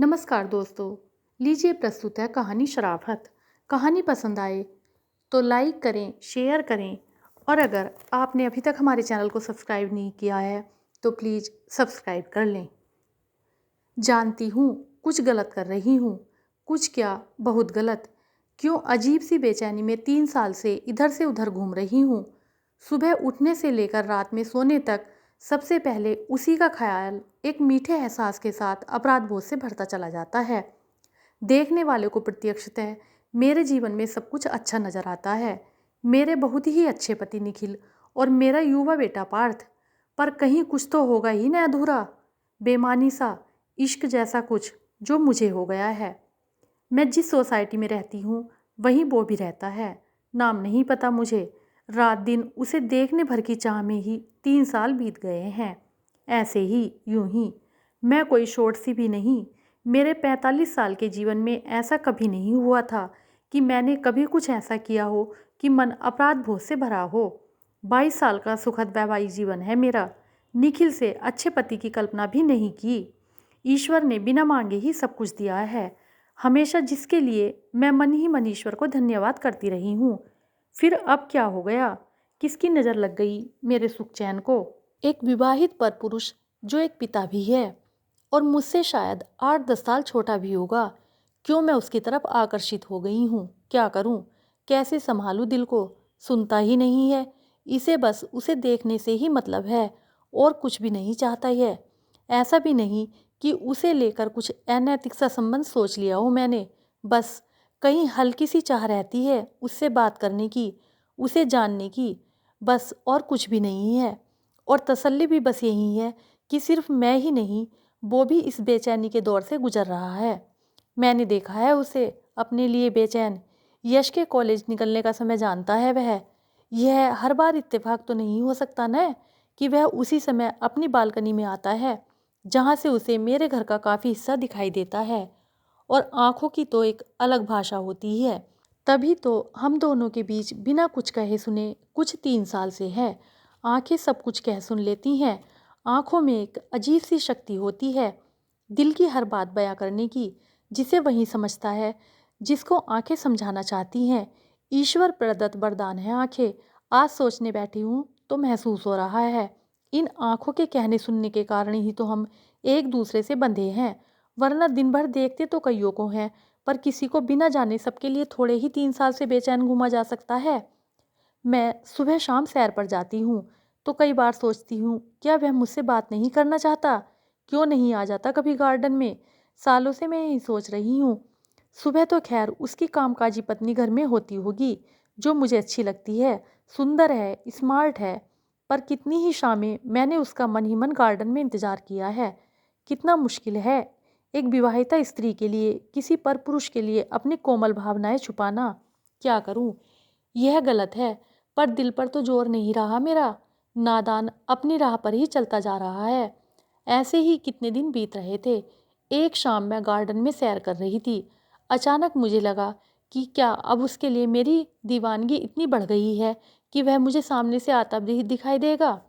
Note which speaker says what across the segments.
Speaker 1: नमस्कार दोस्तों। लीजिए प्रस्तुत है कहानी शराफत। कहानी पसंद आए तो लाइक करें, शेयर करें और अगर आपने अभी तक हमारे चैनल को सब्सक्राइब नहीं किया है तो प्लीज़ सब्सक्राइब कर लें। जानती हूँ कुछ गलत कर रही हूँ, कुछ क्या बहुत गलत। क्यों अजीब सी बेचैनी में 3 साल से इधर से उधर घूम रही हूँ। सुबह उठने से लेकर रात में सोने तक सबसे पहले उसी का ख्याल एक मीठे एहसास के साथ अपराध बोध से भरता चला जाता है। देखने वाले को प्रत्यक्षतः मेरे जीवन में सब कुछ अच्छा नजर आता है। मेरे बहुत ही अच्छे पति निखिल और मेरा युवा बेटा पार्थ। पर कहीं कुछ तो होगा ही ना अधूरा, बेमानी सा, इश्क जैसा कुछ जो मुझे हो गया है। मैं जिस सोसाइटी में रहती हूँ वहीं वो भी रहता है। नाम नहीं पता मुझे। रात दिन उसे देखने भर की चाह में ही 3 साल बीत गए हैं। ऐसे ही, यूं ही। मैं कोई शॉर्ट सी भी नहीं। मेरे 45 साल के जीवन में ऐसा कभी नहीं हुआ था कि मैंने कभी कुछ ऐसा किया हो कि मन अपराध बोध से भरा हो। 22 साल का सुखद वैवाहिक जीवन है मेरा। निखिल से अच्छे पति की कल्पना भी नहीं की। ईश्वर ने बिना मांगे ही सब कुछ दिया है। हमेशा जिसके लिए मैं मन ही मन ईश्वर को धन्यवाद करती रही हूँ। फिर अब क्या हो गया? किसकी नज़र लग गई मेरे सुख चैन को? एक विवाहित पर पुरुष जो एक पिता भी है और मुझसे शायद 8-10 साल छोटा भी होगा। क्यों मैं उसकी तरफ आकर्षित हो गई हूँ? क्या करूँ? कैसे संभालूँ दिल को? सुनता ही नहीं है। इसे बस उसे देखने से ही मतलब है और कुछ भी नहीं चाहता है। ऐसा भी नहीं कि उसे लेकर कुछ अनैतिक सा संबंध सोच लिया हो मैंने। बस कहीं हल्की सी चाह रहती है उससे बात करने की, उसे जानने की, बस और कुछ भी नहीं है। और तसल्ली भी बस यही है कि सिर्फ मैं ही नहीं, वो भी इस बेचैनी के दौर से गुजर रहा है। मैंने देखा है उसे अपने लिए बेचैन। यश के कॉलेज निकलने का समय जानता है वह। यह हर बार इत्तेफाक तो नहीं हो सकता न कि वह उसी समय अपनी बालकनी में आता है जहाँ से उसे मेरे घर का काफ़ी हिस्सा दिखाई देता है। और आँखों की तो एक अलग भाषा होती है। तभी तो हम दोनों के बीच बिना कुछ कहे सुने कुछ 3 साल से है। आंखें सब कुछ कह सुन लेती हैं। आंखों में एक अजीब सी शक्ति होती है दिल की हर बात बयां करने की, जिसे वही समझता है जिसको आंखें समझाना चाहती हैं। ईश्वर प्रदत्त वरदान है आंखें। आज सोचने बैठी हूँ तो महसूस हो रहा है इन आंखों के कहने सुनने के कारण ही तो हम एक दूसरे से बंधे हैं। वरना दिन भर देखते तो कईयों को हैं, पर किसी को बिना जाने सबके लिए थोड़े ही 3 साल से बेचैन घूमा जा सकता है। मैं सुबह शाम सैर पर जाती हूँ तो कई बार सोचती हूँ क्या वह मुझसे बात नहीं करना चाहता? क्यों नहीं आ जाता कभी गार्डन में? सालों से मैं यही सोच रही हूँ। सुबह तो खैर उसकी कामकाजी पत्नी घर में होती होगी जो मुझे अच्छी लगती है, सुंदर है, स्मार्ट है। पर कितनी ही शामें मैंने उसका मन ही मन गार्डन में इंतजार किया है। कितना मुश्किल है एक विवाहिता स्त्री के लिए किसी पर पुरुष के लिए अपनी कोमल भावनाएं छुपाना। क्या करूं? यह गलत है, पर दिल पर तो जोर नहीं रहा मेरा। नादान अपनी राह पर ही चलता जा रहा है। ऐसे ही कितने दिन बीत रहे थे। एक शाम मैं गार्डन में सैर कर रही थी। अचानक मुझे लगा कि क्या अब उसके लिए मेरी दीवानगी इतनी बढ़ गई है कि वह मुझे सामने से आता भी दिखाई देगा।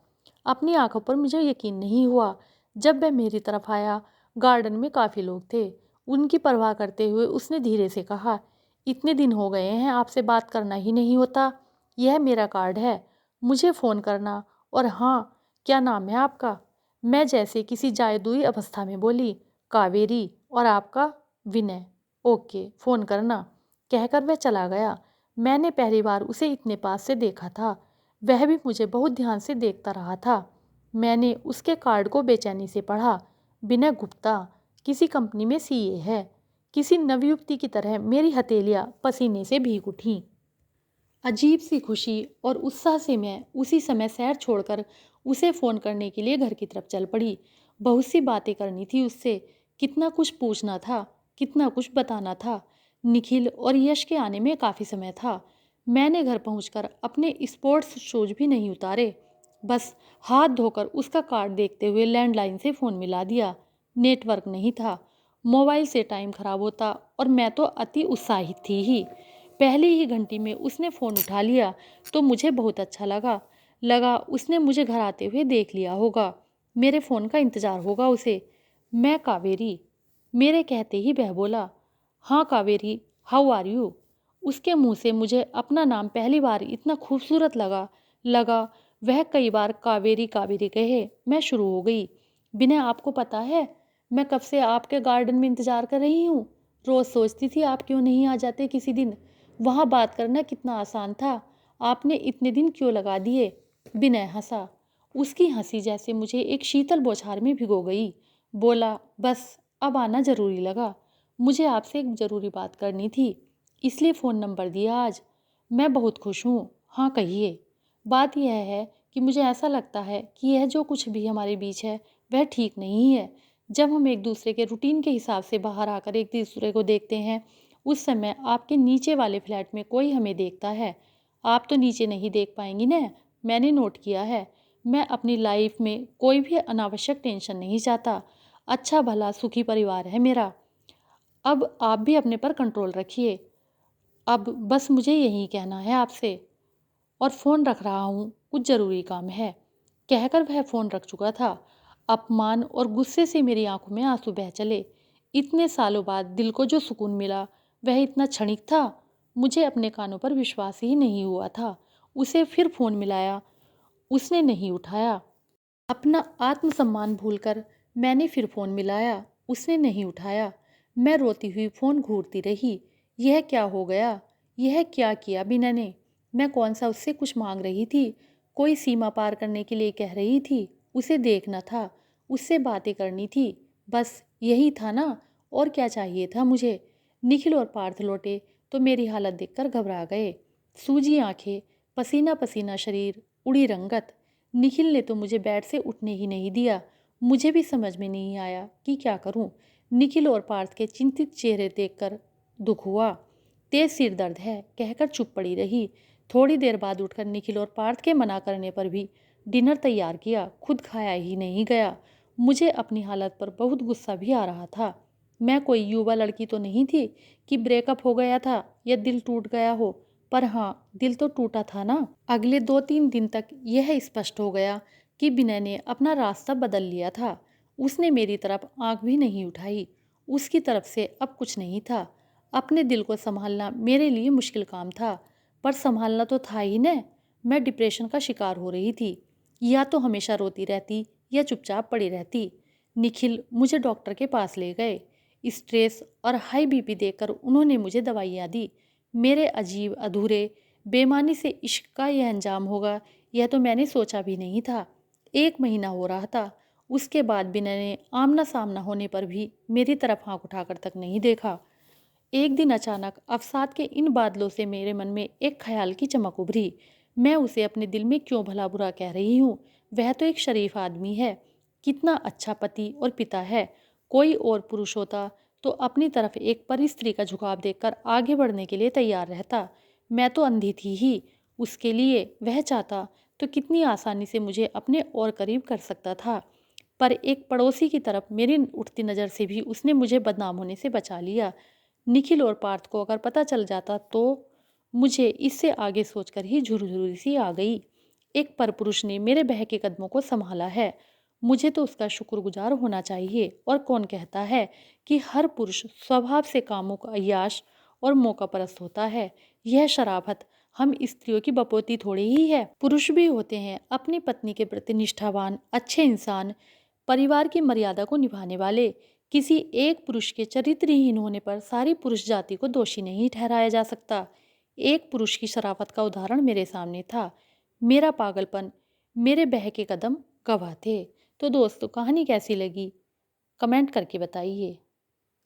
Speaker 1: अपनी आंखों पर मुझे यकीन नहीं हुआ जब वह मेरी तरफ आया। गार्डन में काफ़ी लोग थे। उनकी परवाह करते हुए उसने धीरे से कहा, इतने दिन हो गए हैं आपसे बात करना ही नहीं होता। यह मेरा कार्ड है, मुझे फ़ोन करना। और हाँ, क्या नाम है आपका? मैं जैसे किसी जादुई अवस्था में बोली, कावेरी। और आपका? विनय। ओके, फ़ोन करना, कहकर वह चला गया। मैंने पहली बार उसे इतने पास से देखा था। वह भी मुझे बहुत ध्यान से देखता रहा था। मैंने उसके कार्ड को बेचैनी से पढ़ा। विनय गुप्ता किसी कंपनी में सीए है। किसी नवयुवती की तरह मेरी हथेलियां पसीने से भीग उठीं। अजीब सी खुशी और उत्साह से मैं उसी समय सैर छोड़कर उसे फ़ोन करने के लिए घर की तरफ चल पड़ी। बहुत सी बातें करनी थी उससे। कितना कुछ पूछना था, कितना कुछ बताना था। निखिल और यश के आने में काफ़ी समय था। मैंने घर पहुंचकर अपने स्पोर्ट्स शूज भी नहीं उतारे, बस हाथ धोकर उसका कार्ड देखते हुए लैंडलाइन से फ़ोन मिला दिया। नेटवर्क नहीं था। मोबाइल से टाइम खराब होता और मैं तो अति उत्साहित थी ही। पहली ही घंटी में उसने फ़ोन उठा लिया तो मुझे बहुत अच्छा लगा। लगा उसने मुझे घर आते हुए देख लिया होगा। मेरे फ़ोन का इंतज़ार होगा उसे। मैं कावेरी। मेरे कहते ही वह बोला, हाँ कावेरी, हाउ आर यू। उसके मुंह से मुझे अपना नाम पहली बार इतना खूबसूरत लगा वह कई बार कावेरी कावेरी कहे। मैं शुरू हो गई, बिना आपको पता है मैं कब से आपके गार्डन में इंतजार कर रही हूँ। रोज सोचती थी आप क्यों नहीं आ जाते किसी दिन। वहाँ बात करना कितना आसान था, आपने इतने दिन क्यों लगा दिए। विनय हंसा। उसकी हंसी जैसे मुझे एक शीतल बौछार में भिगो गई। बोला, बस अब आना जरूरी लगा। मुझे आपसे एक ज़रूरी बात करनी थी, इसलिए फ़ोन नंबर दिया आज। मैं बहुत खुश हूँ। हाँ कहिए। बात यह है कि मुझे ऐसा लगता है कि यह जो कुछ भी हमारे बीच है वह ठीक नहीं है। जब हम एक दूसरे के रूटीन के हिसाब से बाहर आकर एक दूसरे को देखते हैं, उस समय आपके नीचे वाले फ्लैट में कोई हमें देखता है। आप तो नीचे नहीं देख पाएंगी ना, मैंने नोट किया है। मैं अपनी लाइफ में कोई भी अनावश्यक टेंशन नहीं चाहता। अच्छा भला सुखी परिवार है मेरा। अब आप भी अपने पर कंट्रोल रखिए। अब बस मुझे यही कहना है आपसे, और फ़ोन रख रहा हूँ, कुछ ज़रूरी काम है। कहकर वह फ़ोन रख चुका था। अपमान और गुस्से से मेरी आंखों में आंसू बह चले। इतने सालों बाद दिल को जो सुकून मिला वह इतना क्षणिक था, मुझे अपने कानों पर विश्वास ही नहीं हुआ था। उसे फिर फ़ोन मिलाया, उसने नहीं उठाया। अपना आत्मसम्मान भूलकर मैंने फिर फ़ोन मिलाया, उसने नहीं उठाया। मैं रोती हुई फ़ोन घूरती रही। यह क्या हो गया, यह क्या किया बिना ने। मैं कौन सा उससे कुछ मांग रही थी, कोई सीमा पार करने के लिए कह रही थी। उसे देखना था, उससे बातें करनी थी, बस यही था ना। और क्या चाहिए था मुझे। निखिल और पार्थ लौटे तो मेरी हालत देखकर घबरा गए। सूजी आंखें, पसीना पसीना शरीर, उड़ी रंगत। निखिल ने तो मुझे बेड से उठने ही नहीं दिया। मुझे भी समझ में नहीं आया कि क्या करूं। निखिल और पार्थ के चिंतित चेहरे देखकर दुख हुआ। तेज सिर दर्द है कहकर चुप पड़ी रही। थोड़ी देर बाद उठकर निखिल और पार्थ के मना करने पर भी डिनर तैयार किया, खुद खाया ही नहीं गया। मुझे अपनी हालत पर बहुत गुस्सा भी आ रहा था। मैं कोई युवा लड़की तो नहीं थी कि ब्रेकअप हो गया था या दिल टूट गया हो। पर हाँ, दिल तो टूटा था ना। अगले 2-3 दिन तक यह स्पष्ट हो गया कि विनय ने अपना रास्ता बदल लिया था। उसने मेरी तरफ आंख भी नहीं उठाई। उसकी तरफ से अब कुछ नहीं था। अपने दिल को संभालना मेरे लिए मुश्किल काम था, पर संभालना तो था ही न। मैं डिप्रेशन का शिकार हो रही थी। या तो हमेशा रोती रहती या चुपचाप पड़ी रहती। निखिल मुझे डॉक्टर के पास ले गए। स्ट्रेस और हाई बीपी देखकर उन्होंने मुझे दवाइयाँ दी। मेरे अजीब अधूरे बेईमानी से इश्क का यह अंजाम होगा, यह तो मैंने सोचा भी नहीं था। 1 महीना हो रहा था, उसके बाद भी मैंने आमना सामना होने पर भी मेरी तरफ आंख उठाकर तक नहीं देखा। एक दिन अचानक अवसाद के इन बादलों से मेरे मन में एक ख्याल की चमक उभरी। मैं उसे अपने दिल में क्यों भला बुरा कह रही हूँ। वह तो एक शरीफ आदमी है, कितना अच्छा पति और पिता है। कोई और पुरुष होता तो अपनी तरफ एक परी स्त्री का झुकाव देखकर आगे बढ़ने के लिए तैयार रहता। मैं तो अंधी थी ही उसके लिए। वह चाहता तो कितनी आसानी से मुझे अपने और करीब कर सकता था। पर एक पड़ोसी की तरफ मेरी उठती नज़र से भी उसने मुझे बदनाम होने से बचा लिया। निखिल और पार्थ को अगर पता चल जाता तो। मुझे इससे आगे सोचकर ही झुरझुरी सी आ गई। एक परपुरुष ने मेरे बहके कदमों को संभाला है, मुझे तो उसका शुक्रगुजार होना चाहिए। और कौन कहता है कि हर पुरुष स्वभाव से कामुक, अय्याश और मौकापरस्त होता है। यह शराफत हम स्त्रियों की बपौती थोड़ी ही है। पुरुष भी होते हैं अपनी पत्नी के प्रति निष्ठावान, अच्छे इंसान, परिवार की मर्यादा को निभाने वाले। किसी एक पुरुष के चरित्रहीन होने पर सारी पुरुष जाति को दोषी नहीं ठहराया जा सकता। एक पुरुष की शराफत का उदाहरण मेरे सामने था। मेरा पागलपन, मेरे बहके कदम गवाह थे। तो दोस्तों, कहानी कैसी लगी कमेंट करके बताइए।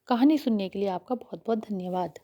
Speaker 1: कहानी सुनने के लिए आपका बहुत बहुत धन्यवाद।